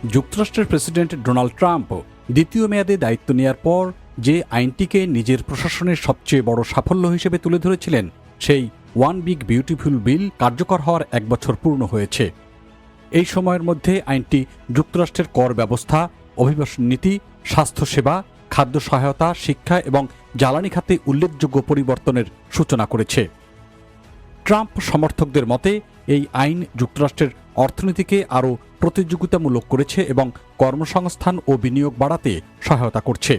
যুক্তরাষ্ট্রের president Donald Trump দ্বিতীয় মেয়াদে দায়িত্ব নেয়ার পর যে আইনটিকে নিজের প্রশাসনের সবচেয়ে বড় সাফল্য হিসেবে তুলে ধরেছিলেন, সেই ওয়ান বিগ বিউটিফুল বিল কার্যকর হওয়ার 1 বছর পূর্ণ হয়েছে। এই সময়ের মধ্যে আইনটি যুক্তরাষ্ট্রের কর ব্যবস্থা, অভিবাসন নীতি, স্বাস্থ্যসেবা, খাদ্য সহায়তা, শিক্ষা এবং জ্বালানি খাতে উল্লেখযোগ্য পরিবর্তনের সূচনা করেছে। ট্রাম্প সমর্থকদের মতে এই আইন যুক্তরাষ্ট্রের অর্থনীতিকে আরও প্রতিযোগিতামূলক করেছে এবং কর্মসংস্থান ও বিনিয়োগ বাড়াতে সহায়তা করছে।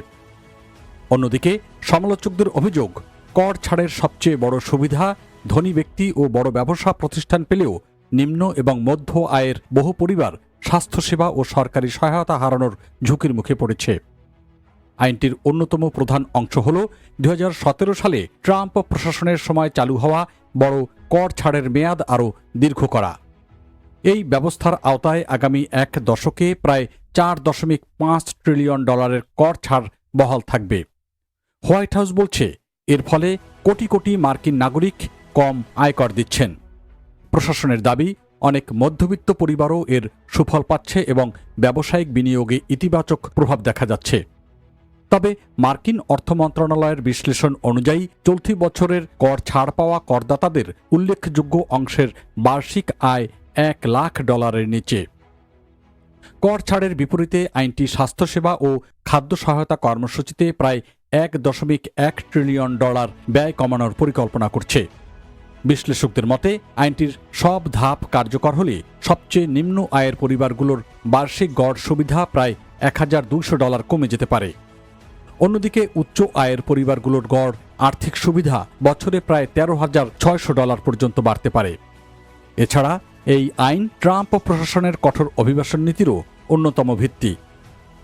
অন্যদিকে সমালোচকদের অভিযোগ, কর ছাড়ের সবচেয়ে বড় সুবিধা ধনী ব্যক্তি ও বড় ব্যবসা প্রতিষ্ঠান পেলেও নিম্ন এবং মধ্য আয়ের বহু পরিবার স্বাস্থ্যসেবা ও সরকারি সহায়তা হারানোর ঝুঁকির মুখে পড়েছে। আইনটির অন্যতম প্রধান অংশ হল 2017 সালে ট্রাম্প প্রশাসনের সময় চালু হওয়া বড় কর ছাড়ের মেয়াদ আরও দীর্ঘ করা। এই ব্যবস্থার আওতায় আগামী 1 দশকে প্রায় $4.5 ট্রিলিয়ন কর ছাড় বহাল থাকবে। হোয়াইট হাউস বলছে, এর ফলে কোটি কোটি মার্কিন নাগরিক কম আয়কর দিচ্ছেন। প্রশাসনের দাবি, অনেক মধ্যবিত্ত পরিবারও এর সুফল পাচ্ছে এবং ব্যবসায়িক বিনিয়োগে ইতিবাচক প্রভাব দেখা যাচ্ছে। তবে মার্কিন অর্থ মন্ত্রণালয়ের বিশ্লেষণ অনুযায়ী চলতি বছরের কর ছাড় পাওয়া করদাতাদের উল্লেখযোগ্য অংশের বার্ষিক আয় $1 লাখ নিচে। কর ছাড়ের বিপরীতে আইনটি স্বাস্থ্যসেবা ও খাদ্য সহায়তা কর্মসূচিতে প্রায় $1.1 ট্রিলিয়ন ব্যয় কমানোর পরিকল্পনা করছে। বিশ্লেষকদের মতে আইনটির সব ধাপ কার্যকর হলে সবচেয়ে নিম্ন আয়ের পরিবারগুলোর বার্ষিক গড় সুবিধা প্রায় $1,200 কমে যেতে পারে। অন্যদিকে উচ্চ আয়ের পরিবারগুলোর গড় আর্থিক সুবিধা বছরে প্রায় $13,600 পর্যন্ত বাড়তে পারে। এছাড়া এই আইন ট্রাম্প প্রশাসনের কঠোর অভিবাসন নীতিরও অন্যতম ভিত্তি।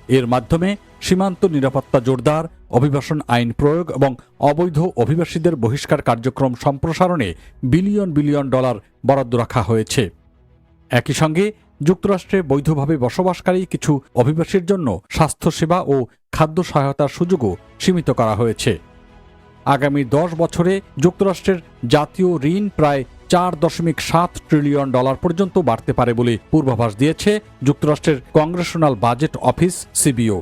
এর মাধ্যমে সীমান্ত নিরাপত্তা জোরদার, অভিবাসন আইন প্রয়োগ এবং অবৈধ অভিবাসীদের বহিষ্কার কার্যক্রম সম্প্রসারণে বিলিয়ন বিলিয়ন ডলার বরাদ্দ রাখা হয়েছে। একই সঙ্গে যুক্তরাষ্ট্রে বৈধভাবে বসবাসকারী কিছু অভিবাসীর জন্য স্বাস্থ্যসেবা ও খাদ্য সহায়তার সুযোগও সীমিত করা হয়েছে। আগামী 10 বছরে যুক্তরাষ্ট্রের জাতীয় ঋণ প্রায় $4.7 ট্রিলিয়ন পর্যন্ত বাড়তে পারে বলে পূর্বাভাস দিয়েছে যুক্তরাষ্ট্রের কংগ্রেশনাল বাজেট অফিস, সিবিও।